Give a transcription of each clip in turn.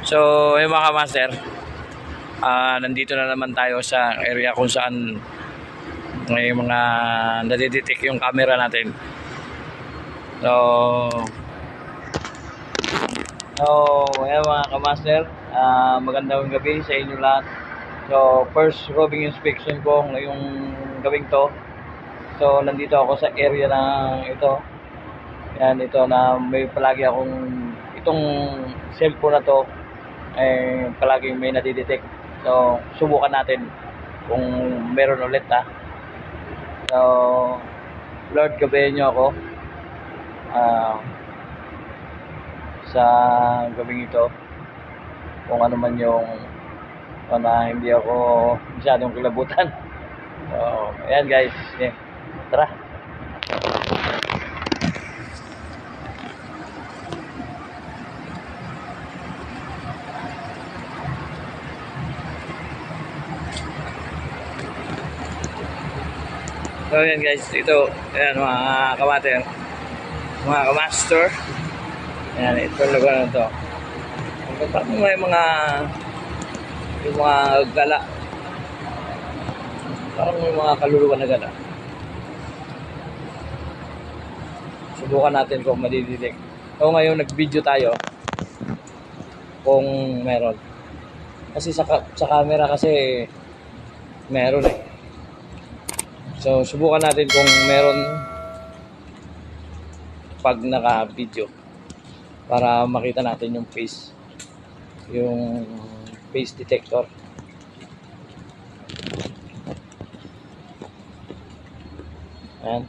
So, yung mga master, nandito na naman tayo sa area kung saan may mga nadidetect yung camera natin. So, ayan mga kamaster, magandang gabi sa inyo lahat. So, first roving inspection ko ngayong gawing to. So, nandito ako sa area na ito. Yan, ito na may palagi akong itong cellphone na to palaging may nadidetect. So, subukan natin kung meron ulit ha. So, Lord, gabayan nyo ako sa gabing ito kung ano man yung na hindi ako masyadong kilabutan. So, ayan guys. Yeah. Tara. So yan guys, ito, ayan mga kamater, mga kamaster. Ayan, ito yung lugar na ito. Parang may mga yung mga gala. Parang may mga kaluluwa na gala. Subukan natin kung madidetect. So ngayon nag-video tayo kung meron. Kasi sa camera kasi meron eh. So, subukan natin kung meron pag naka-video para makita natin yung face detector. Ayan.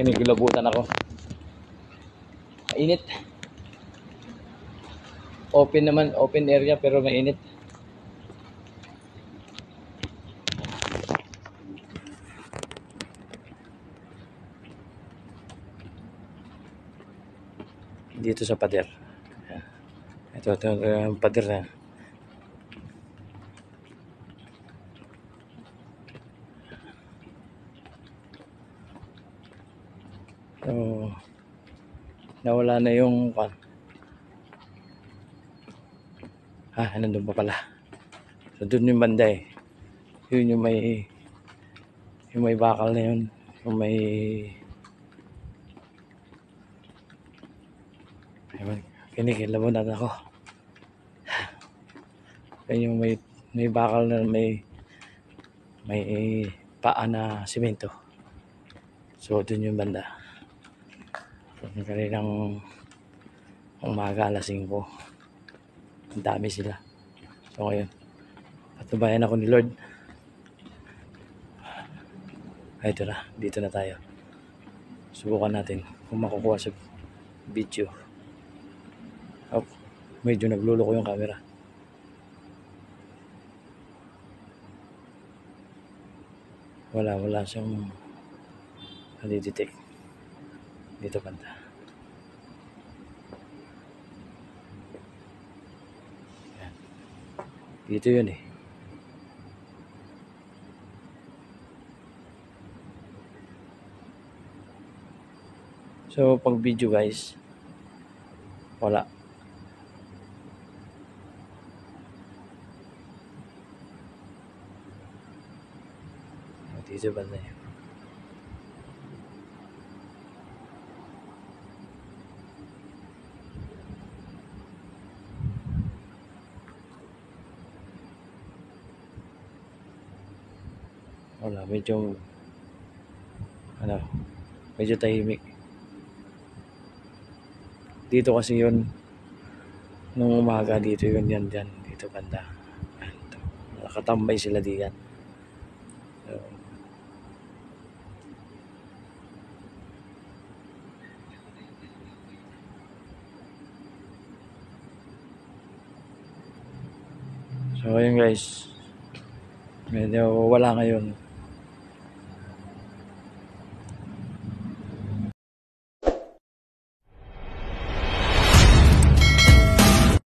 Kinikilabutan ako. Mainit. Open naman, open area pero mainit. Dito sa pader. Ito yung pader na. So, nawala na yung nandun pa pala. So, dun yung banda eh. Yun yung may bakal na yun. Yung may kinikilabutan ako. Yan yung may bakal na may paa na simento. So, dun yung banda. So, kaninang umaga alas 5. Ang dami sila. So, ngayon, patubayan ako ni Lord. Ito na. Dito na tayo. Subukan natin kung makukuha sa video. Medyo nagluloko yung camera. Wala siyang nadidetect dito banda. Yan. Dito yun eh. So pag video guys, wala. Dito banda yun. Wala, medyo tahimik. Dito kasi yun nung umaga, dito yun yan dito banda. Nakatambay sila diyan. So ayun guys, medyo wala ngayon.